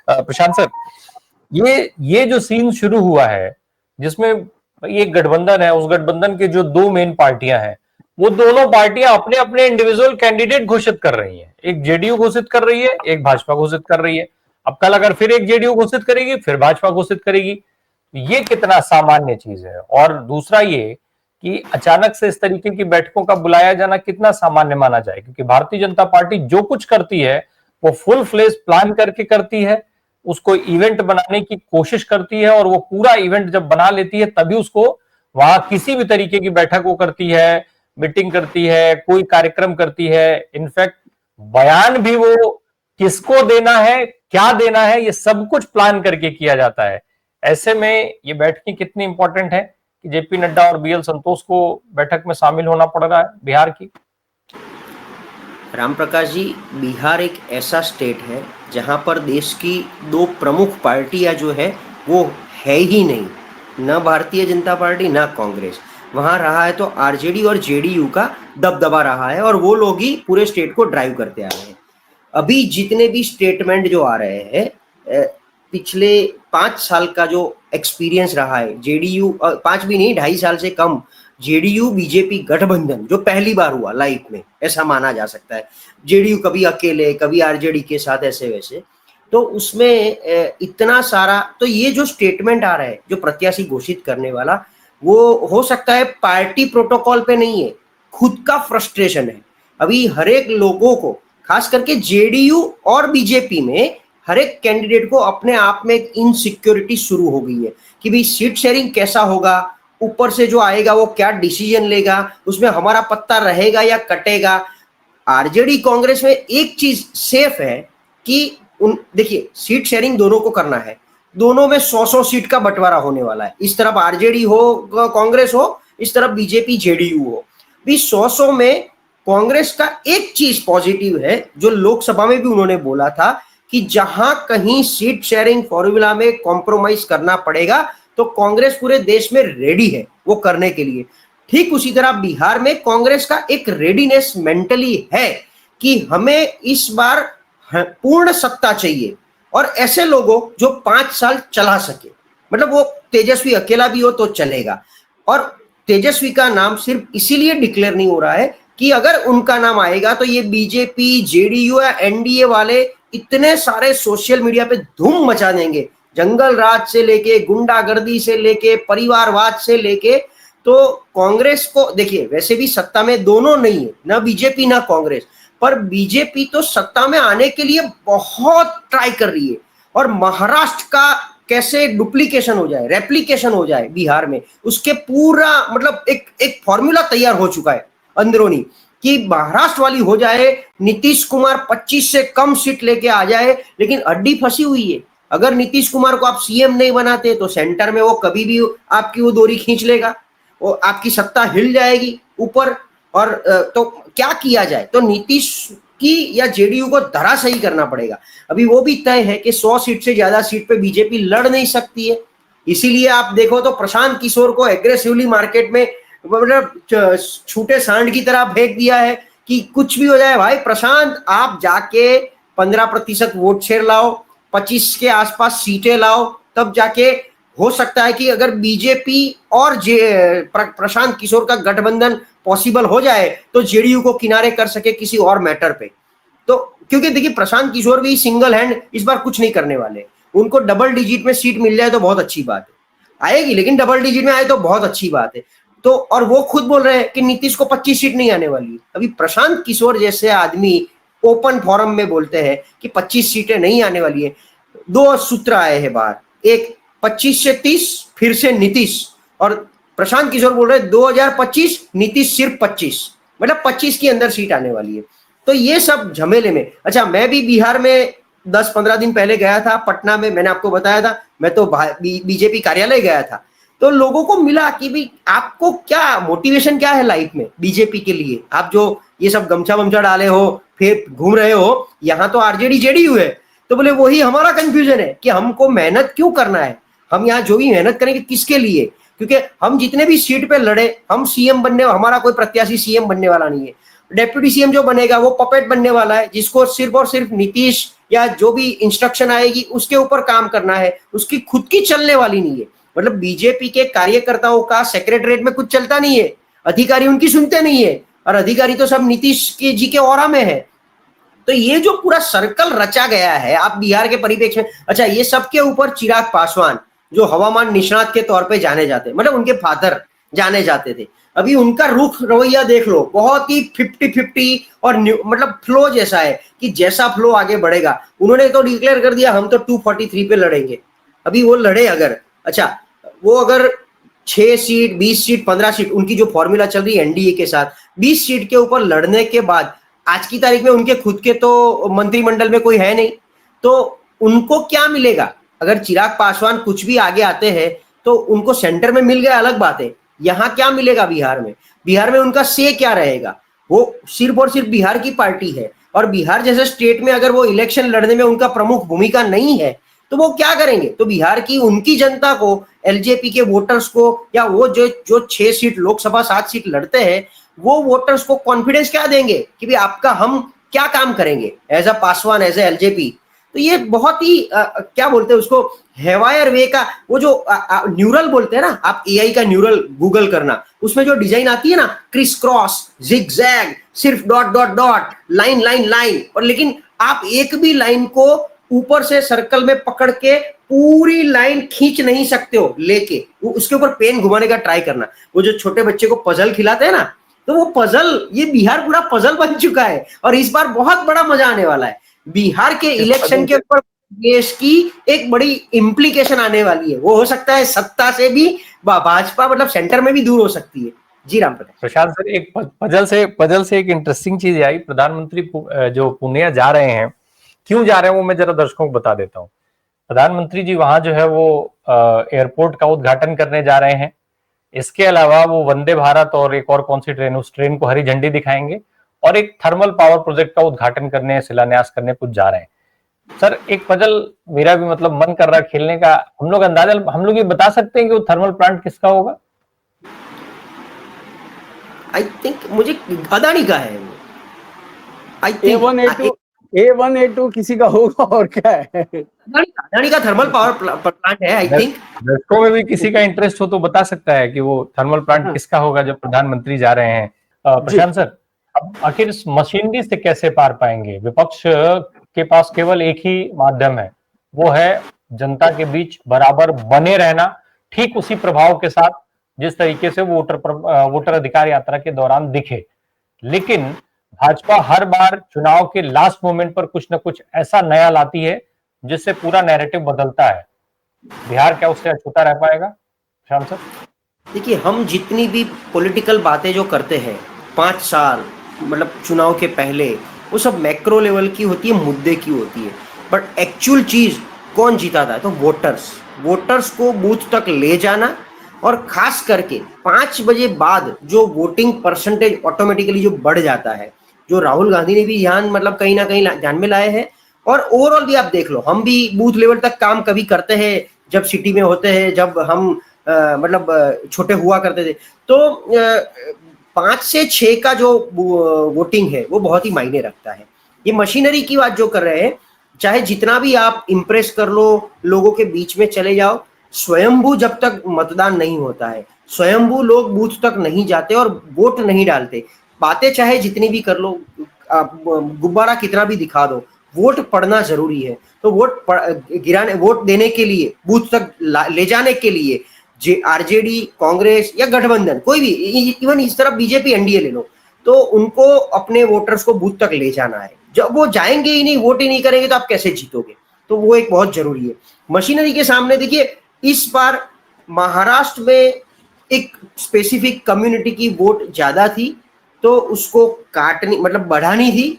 प्रशांत sir, ये जो scene शुरू हुआ है जिसमें एक गठबंधन है, उस गठबंधन के जो दो मेन पार्टियां हैं, वो दोनों पार्टियां अपने अपने इंडिविजुअल कैंडिडेट घोषित कर रही हैं। एक जेडीयू घोषित कर रही है, एक भाजपा घोषित कर रही है। अब कल अगर फिर एक जेडीयू घोषित करेगी, फिर भाजपा घोषित करेगी। ये कितना सामान्य चीज है। और दूसरा ये कि अचानक से इस तरीके की बैठकों का बुलाया जाना कितना सामान्य माना जाए, क्योंकि भारतीय जनता पार्टी जो कुछ करती है वो फुल फ्लेज प्लान करके करती है, उसको इवेंट बनाने की कोशिश करती है, और वो पूरा इवेंट जब बना लेती है तभी उसको वहां किसी भी तरीके की बैठक वो करती है, मीटिंग करती है, कोई कार्यक्रम करती है। इनफैक्ट बयान भी वो किसको देना है, क्या देना है, ये सब कुछ प्लान करके किया जाता है। ऐसे में ये बैठकें कितनी इंपॉर्टेंट है कि जेपी नड्डा और बीएल संतोष को बैठक में शामिल होना पड़ रहा है बिहार की। राम प्रकाश जी, बिहार एक ऐसा स्टेट है जहां पर देश की दो प्रमुख पार्टियां जो है वो है ही नहीं, ना भारतीय जनता पार्टी ना कांग्रेस। वहां रहा है तो आरजेडी और जेडीयू का दबदबा रहा है, और वो लोग ही पूरे स्टेट को ड्राइव करते आ रहे हैं। अभी जितने भी स्टेटमेंट जो आ रहे हैं, पिछले 5 साल का जो एक्सपीरियंस रहा है, जेडीयू 5 भी नहीं, 2.5 साल से कम, जेडीयू बीजेपी गठबंधन जो पहली बार हुआ लाइफ में, ऐसा माना जा सकता है। जेडीयू कभी अकेले, कभी आरजेडी के साथ, ऐसे वैसे। तो उसमें इतना सारा, तो ये जो स्टेटमेंट आ रहा है जो प्रत्याशी घोषित करने वाला, वो हो सकता है पार्टी प्रोटोकॉल पे नहीं है, खुद का फ्रस्ट्रेशन है। अभी हर एक लोगों को, खास करके जेडीयू और बीजेपी में, हर एक कैंडिडेट को अपने आप में एक इनसिक्योरिटी शुरू हो गई है कि भाई सीट शेयरिंग कैसा होगा, ऊपर से जो आएगा वो क्या डिसीजन लेगा, उसमें हमारा पत्ता रहेगा या कटेगा। आरजेडी कांग्रेस में एक चीज सेफ है कि देखिए, सीट शेयरिंग दोनों को करना है, दोनों में 100-100 सीट का बंटवारा होने वाला है। इस तरफ आरजेडी हो, कांग्रेस हो, इस तरफ बीजेपी जेडीयू हो। भी 100-100 में कांग्रेस का एक चीज पॉजिटिव है जो लोकसभा में भी उन्होंने बोला था कि जहां कहीं सीट शेयरिंग फॉर्मूला में कॉम्प्रोमाइज करना पड़ेगा तो कांग्रेस पूरे देश में रेडी है वो करने के लिए। ठीक उसी तरह बिहार में कांग्रेस का एक रेडीनेस मेंटली है कि हमें इस बार पूर्ण सत्ता चाहिए, और ऐसे लोगों जो 5 साल चला सके। मतलब वो तेजस्वी अकेला भी हो तो चलेगा, और तेजस्वी का नाम सिर्फ इसीलिए डिक्लेयर नहीं हो रहा है कि अगर उनका नाम आएगा तो ये बीजेपी, जेडीयू या एनडीए वाले इतने सारे सोशल मीडिया पे धूम मचा देंगे, जंगल राज से लेके, गुंडागर्दी से लेके, परिवारवाद से लेके। तो कांग्रेस को देखिए, वैसे भी सत्ता में दोनों नहीं है, ना बीजेपी ना कांग्रेस, पर बीजेपी तो सत्ता में आने के लिए बहुत ट्राई कर रही है। और महाराष्ट्र का कैसे डुप्लीकेशन हो जाए, रेप्लीकेशन हो जाए बिहार में, उसके पूरा मतलब एक फॉर्मूला तैयार हो चुका है अंदरूनी कि महाराष्ट्र वाली हो जाए, नीतीश कुमार 25 से कम सीट लेके आ जाए। लेकिन अड्डी फंसी हुई है, अगर नीतीश कुमार को आप सीएम नहीं बनाते तो सेंटर में वो कभी भी आपकी वो डोरी खींच लेगा, वो आपकी सत्ता हिल जाएगी ऊपर। और तो क्या किया जाए, तो नीतीश की या जेडीयू को धराशायी करना पड़ेगा। अभी वो भी तय है कि 100 सीट से ज्यादा सीट पे बीजेपी लड़ नहीं सकती है। इसीलिए आप देखो तो प्रशांत किशोर को एग्रेसिवली मार्केट में मतलब छूटे सांड की तरह फेंक दिया है कि कुछ भी हो जाए भाई प्रशांत, आप जाके 15% वोट शेयर लाओ, 25 के आसपास सीटें लाओ, तब जाके हो सकता है कि अगर बीजेपी और प्रशांत किशोर का गठबंधन पॉसिबल हो जाए तो जेडीयू को किनारे कर सके किसी और मैटर पे। तो क्योंकि देखिए, प्रशांत किशोर भी सिंगल हैंड इस बार कुछ नहीं करने वाले, उनको डबल डिजिट में सीट मिल जाए तो बहुत अच्छी बात है, आएगी लेकिन डबल डिजिट में आए तो बहुत अच्छी बात है। तो और वो खुद बोल रहे हैं कि नीतीश को 25 सीट नहीं आने वाली। अभी प्रशांत किशोर जैसे आदमी ओपन फोरम में बोलते हैं कि 25 सीटें नहीं आने वाली है। 2 सूत्र आए हैं बाहर, एक 25 से 30, फिर से नीतीश, और प्रशांत किशोर बोल रहे हैं 2025, नीतीश सिर्फ 25, मतलब 25 के अंदर सीट आने वाली है। तो ये सब झमेले में, अच्छा मैं भी बिहार में 10-15 दिन पहले गया था, पटना में, मैंने आपको बताया था, मैं तो बीजेपी कार्यालय गया था। तो लोगों को मिला कि भाई आपको क्या मोटिवेशन क्या है लाइफ में बीजेपी के लिए, आप जो ये सब गमछा वमछा डाले हो फिर घूम रहे हो, यहाँ तो आरजेडी जेडीयू है। तो बोले वही हमारा कंफ्यूजन है कि हमको मेहनत क्यों करना है, हम यहाँ जो भी मेहनत करेंगे किसके लिए, क्योंकि हम जितने भी सीट पे लड़े, हम सीएम बनने, हमारा कोई प्रत्याशी सीएम बनने वाला नहीं है। डेप्यूटी सीएम जो बनेगा वो पपेट बनने वाला है, जिसको सिर्फ और सिर्फ नीतीश या जो भी इंस्ट्रक्शन आएगी उसके ऊपर काम करना है, उसकी खुद की चलने वाली नहीं है। मतलब बीजेपी के कार्यकर्ताओं का सेक्रेटरीट में कुछ चलता नहीं है, अधिकारी उनकी सुनते नहीं है, और अधिकारी तो सब नीतीश के जी के ऑरा में है। तो ये जो पूरा सर्कल रचा गया है, आप बिहार के परिप्रेक्ष्य में, अच्छा ये सबके ऊपर चिराग पासवान जो हवामान निष्णात के तौर पे जाने जाते, मतलब उनके फादर जाने जाते थे, अभी उनका रुख रवैया देख लो, बहुत ही 50-50 और मतलब फ्लो जैसा है कि जैसा फ्लो आगे बढ़ेगा। उन्होंने तो डिक्लेयर कर दिया हम तो 243 पे लड़ेंगे। अभी वो लड़े अगर, अच्छा वो अगर 6 सीट 20 सीट 15 सीट उनकी जो फॉर्मूला चल रही है एनडीए के साथ, 20 सीट के ऊपर लड़ने के बाद आज की तारीख में उनके खुद के तो मंत्रिमंडल में कोई है नहीं, तो उनको क्या मिलेगा? अगर चिराग पासवान कुछ भी आगे आते हैं तो उनको सेंटर में मिल गया, अलग बात है। यहाँ क्या मिलेगा बिहार में? बिहार में उनका से क्या रहेगा? वो सिर्फ और सिर्फ बिहार की पार्टी है, और बिहार जैसे स्टेट में अगर वो इलेक्शन लड़ने में उनका प्रमुख भूमिका नहीं है तो वो क्या करेंगे? तो बिहार की उनकी जनता को, एलजेपी के वोटर्स को, या वो जो 6 सीट लोकसभा 7 सीट लड़ते हैं, वो वोटर्स को कॉन्फिडेंस क्या देंगे कि भाई आपका हम क्या काम करेंगे as a Paswan, as a LJP. तो ये बहुत ही क्या बोलते हैं उसको, हेवायर वे का वो जो न्यूरल बोलते हैं ना, आप एआई का न्यूरल गूगल करना, उसमें जो डिजाइन आती है ना, क्रिस क्रॉस जिगजैग, सिर्फ dot dot dot, line line line, और लेकिन आप एक भी लाइन को ऊपर से सर्कल में पकड़ के पूरी लाइन खींच नहीं सकते हो लेके, वो उसके ऊपर पेन घुमाने का ट्राई करना। वो जो छोटे बच्चे को पजल खिलाते हैं ना, तो वो पजल, ये बिहार पूरा पजल बन चुका है, और इस बार बहुत बड़ा मजा आने वाला है। बिहार के इलेक्शन के ऊपर देश की एक बड़ी इम्प्लीकेशन आने वाली है। वो हो सकता है सत्ता से भी भाजपा मतलब सेंटर में भी दूर हो सकती है। जी राम प्रकाश। प्रशांत सर, एक पजल से एक इंटरेस्टिंग चीज आई। प्रधानमंत्री जो पुणे जा रहे हैं, क्यों जा रहे हैं वो मैं जरा दर्शकों को बता देता हूँ। प्रधानमंत्री जी वहां जो है वो एयरपोर्ट का उद्घाटन करने जा रहे हैं। इसके अलावा वो वंदे भारत और एक और कौन सी ट्रेन, उस ट्रेन को हरी झंडी दिखाएंगे, और एक थर्मल पावर प्रोजेक्ट का उद्घाटन करने, शिलान्यास करने कुछ जा रहे हैं। सर एक पजल मेरा भी मतलब मन कर रहा है खेलने का। हम लोग ये बता सकते हैं कि वो थर्मल प्लांट किसका होगा? आई थिंक मुझे अदानी का है। आई थिंक A1A2 किसी का होगा, और क्या है? अदानी का थर्मल पावर प्लांट है। आई थिंक दर्शकों में भी किसी का इंटरेस्ट हो तो बता सकता है कि वो थर्मल प्लांट किसका होगा जब प्रधानमंत्री जा रहे हैं। प्रशांत सर, अब आखिर इस मशीनरी से कैसे पार पाएंगे? विपक्ष के पास केवल एक ही माध्यम है, वो है जनता के बीच बराबर बने रहना, ठीक उसी प्रभाव के साथ जिस तरीके से वोटर अधिकार यात्रा के दौरान दिखे। लेकिन भाजपा हर बार चुनाव के लास्ट मोमेंट पर कुछ न कुछ ऐसा नया लाती है जिससे पूरा नैरेटिव बदलता है। बिहार क्या उससे अछूता रह पाएगा? श्याम सर, देखिए, हम जितनी भी पॉलिटिकल बातें जो करते हैं 5 साल मतलब चुनाव के पहले, वो सब मैक्रो लेवल की होती है, मुद्दे की होती है, बट एक्चुअल चीज कौन जीता था? तो वोटर्स को बूथ तक ले जाना, और खास करके 5 बजे बाद जो वोटिंग परसेंटेज ऑटोमेटिकली जो बढ़ जाता है, जो राहुल गांधी ने भी ध्यान मतलब कहीं ना कहीं ध्यान में लाए हैं, और ओवरऑल भी आप देख लो, हम भी बूथ लेवल तक काम कभी करते हैं जब सिटी में होते हैं, जब हम मतलब छोटे हुआ करते थे, तो 5 से 6 का जो वोटिंग है वो बहुत ही मायने रखता है। ये मशीनरी की बात जो कर रहे हैं, चाहे जितना भी आप इम्प्रेस कर लो, लोगों के बीच में चले जाओ, स्वयंभू जब तक मतदान नहीं होता है, स्वयंभू लोग बूथ तक नहीं जाते और वोट नहीं डालते, बातें चाहे जितनी भी कर लो, गुब्बारा कितना भी दिखा दो, वोट पड़ना जरूरी है। तो वोट देने के लिए, बूथ तक ले जाने के लिए आरजेडी, कांग्रेस या गठबंधन, कोई भी, इवन इस तरफ बीजेपी एनडीए ले लो, तो उनको अपने वोटर्स को बूथ तक ले जाना है। जब वो जाएंगे ही नहीं, वोट ही नहीं करेंगे, तो आप कैसे जीतोगे? तो वो एक बहुत जरूरी है। मशीनरी के सामने देखिए, इस बार महाराष्ट्र में एक स्पेसिफिक कम्युनिटी की वोट ज्यादा थी, तो उसको काटनी मतलब बढ़ानी थी,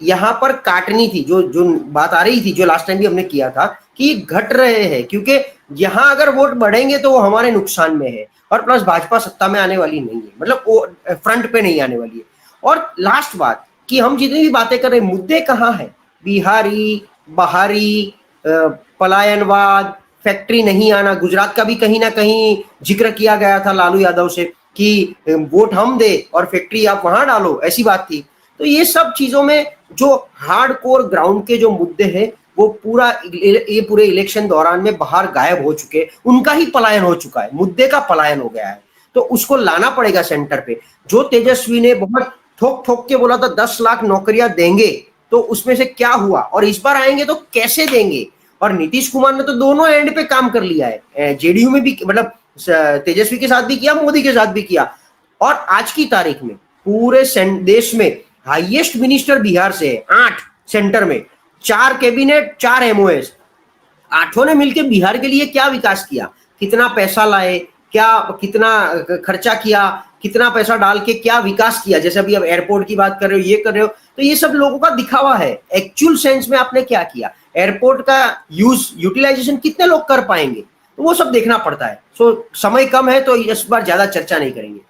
यहाँ पर काटनी थी। जो बात आ रही थी, जो लास्ट टाइम भी हमने किया था कि घट रहे हैं, क्योंकि यहाँ अगर वोट बढ़ेंगे तो वो हमारे नुकसान में है, और प्लस भाजपा सत्ता में आने वाली नहीं है, मतलब वो फ्रंट पे नहीं आने वाली है। और लास्ट बात कि हम जितनी भी बातें कर रहे हैं, मुद्दे कहाँ है? बिहारी, बहारी, पलायनवाद, फैक्ट्री नहीं आना, गुजरात का भी कहीं ना कहीं जिक्र किया गया था लालू यादव से कि वोट हम दे और फैक्ट्री आप वहां डालो, ऐसी बात थी। तो ये सब चीजों में जो हार्ड कोर ग्राउंड के जो मुद्दे हैं वो ये पूरे इलेक्शन दौरान में बाहर गायब हो चुके, उनका ही पलायन हो चुका है, मुद्दे का पलायन हो गया है। तो उसको लाना पड़ेगा सेंटर पे। जो तेजस्वी ने बहुत ठोक ठोक के बोला था 10 लाख नौकरियां देंगे, तो उसमें से क्या हुआ, और इस बार आएंगे तो कैसे देंगे। और नीतीश कुमार ने तो दोनों एंड पे काम कर लिया है, जेडीयू में भी, मतलब तेजस्वी के साथ भी किया, मोदी के साथ भी किया। और आज की तारीख में पूरे देश में हाईएस्ट मिनिस्टर बिहार से है, 8 सेंटर में, 4 कैबिनेट, 4 एमओएस, 8 ने मिलकर बिहार के लिए क्या विकास किया, कितना पैसा लाए, क्या कितना खर्चा किया, कितना पैसा डाल के क्या विकास किया। जैसे अभी अब एयरपोर्ट की बात कर रहे हो, ये कर रहे हो, तो ये सब लोगों का दिखावा है। एक्चुअल सेंस में आपने क्या किया, एयरपोर्ट का यूटिलाइजेशन कितने लोग कर पाएंगे, तो वो सब देखना पड़ता है। सो समय कम है तो इस बार ज्यादा चर्चा नहीं करेंगे।